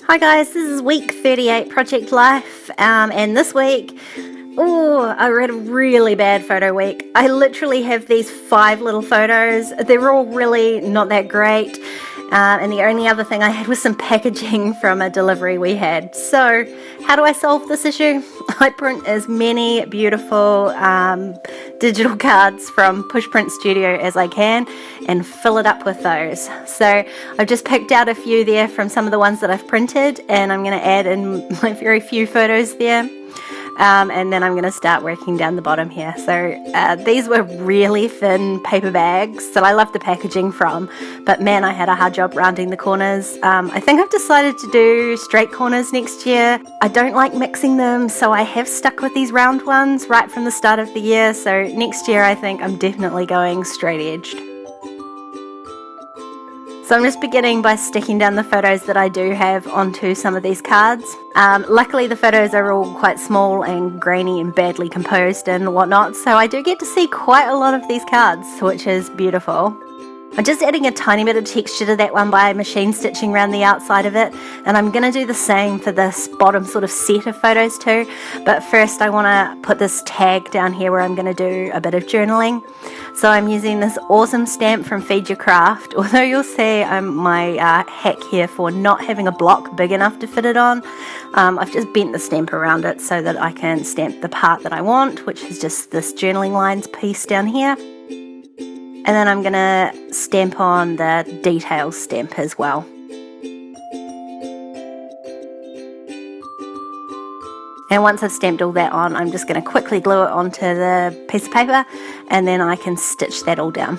Hi guys, this is week 38 Project Life, and this week, I had a really bad photo week. I literally have these 5 little photos. They're all really not that great, and the only other thing I had was some packaging from a delivery we had. So, how do I solve this issue? I print as many beautiful digital cards from Pushprint Studio as I can and fill it up with those. So I've just picked out a few there from some of the ones that I've printed, and I'm going to add in my very few photos there. And then I'm going to start working down the bottom here. So these were really thin paper bags that I love the packaging from, but man, I had a hard job rounding the corners. I think I've decided to do straight corners next year. I don't like mixing them, so I have stuck with these round ones right from the start of the year. So next year I think I'm definitely going straight edged. So I'm just beginning by sticking down the photos that I do have onto some of these cards. Luckily the photos are all quite small and grainy and badly composed and whatnot, so I do get to see quite a lot of these cards, which is beautiful. I'm just adding a tiny bit of texture to that one by machine stitching around the outside of it, and I'm going to do the same for this bottom sort of set of photos too. But first I want to put this tag down here where I'm going to do a bit of journaling. So I'm using this awesome stamp from Feed Your Craft, although you'll see my hack here for not having a block big enough to fit it on. I've just bent the stamp around it so that I can stamp the part that I want, which is just this journaling lines piece down here. And then I'm going to stamp on the details stamp as well. And once I've stamped all that on, I'm just going to quickly glue it onto the piece of paper, and then I can stitch that all down.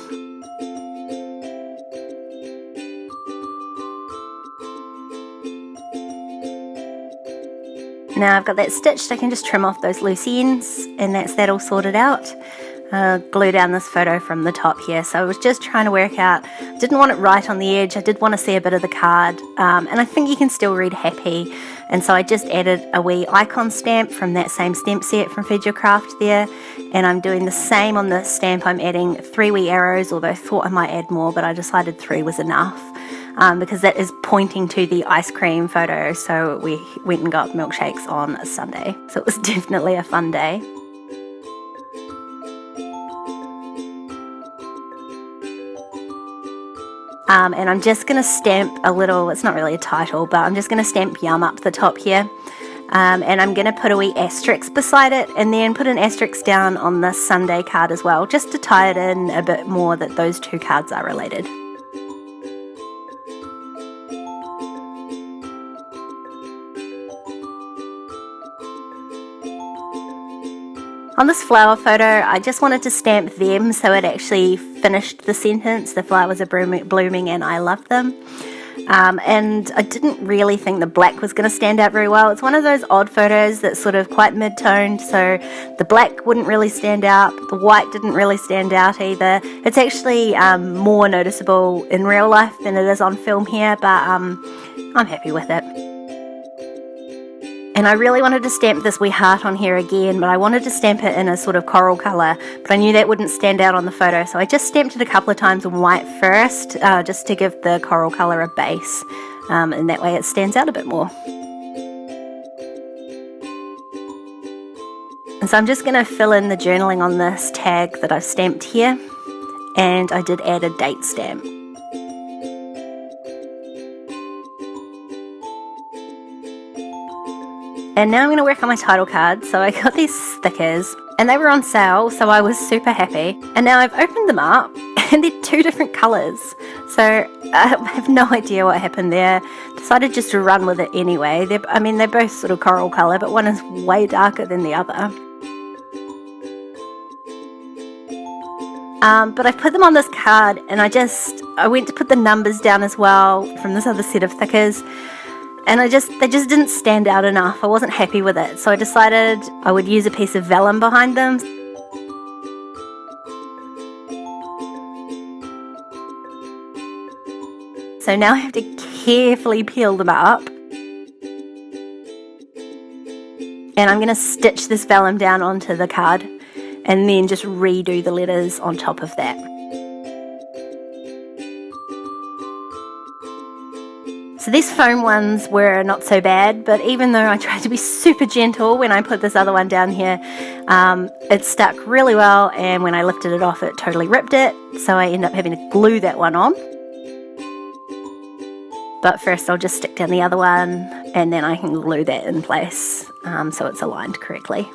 Now I've got that stitched, I can just trim off those loose ends, and that's that all sorted out. Glue down this photo from the top here. So I was just trying to work out, didn't want it right on the edge, I did want to see a bit of the card, and I think you can still read happy, and so I just added a wee icon stamp from that same stamp set from Feed Your Craft there, and I'm doing the same on this stamp. I'm adding 3 wee arrows, although I thought I might add more, but I decided 3 was enough, because that is pointing to the ice cream photo. So we went and got milkshakes on a Sunday, so it was definitely a fun day. And I'm just going to stamp a little, it's not really a title, but I'm just going to stamp Yum up the top here. And I'm going to put a wee asterisk beside it, and then put an asterisk down on the Sunday card as well, just to tie it in a bit more that those 2 cards are related. On this flower photo, I just wanted to stamp them so it actually finished the sentence, the flowers are blooming and I love them. And I didn't really think the black was going to stand out very well. It's one of those odd photos that's sort of quite mid-toned, so the black wouldn't really stand out, the white didn't really stand out either. It's actually more noticeable in real life than it is on film here, but I'm happy with it. And I really wanted to stamp this wee heart on here again, but I wanted to stamp it in a sort of coral colour, but I knew that wouldn't stand out on the photo, so I just stamped it a couple of times in white first, just to give the coral colour a base, and that way it stands out a bit more. And so I'm just going to fill in the journaling on this tag that I've stamped here, and I did add a date stamp. And now I'm going to work on my title card. So I got these stickers and they were on sale, so I was super happy. And now I've opened them up and they're 2 different colours. So I have no idea what happened there. Decided just to run with it anyway. They're both sort of coral colour, but one is way darker than the other. But I put them on this card, and I went to put the numbers down as well from this other set of stickers. And they just didn't stand out enough. I wasn't happy with it, so I decided I would use a piece of vellum behind them. So now I have to carefully peel them up. And I'm going to stitch this vellum down onto the card, and then just redo the letters on top of that. So these foam ones were not so bad, but even though I tried to be super gentle when I put this other one down here, it stuck really well, and when I lifted it off, it totally ripped it, so I ended up having to glue that one on. But first I'll just stick down the other one, and then I can glue that in place so it's aligned correctly.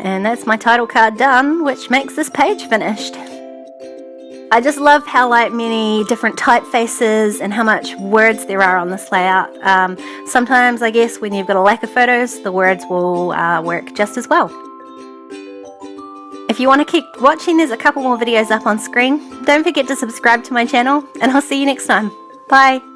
And that's my title card done, which makes this page finished. I just love how many different typefaces and how much words there are on this layout. Sometimes I guess when you've got a lack of photos, the words will work just as well. If you want to keep watching, there's a couple more videos up on screen. Don't forget to subscribe to my channel, and I'll see you next time. Bye!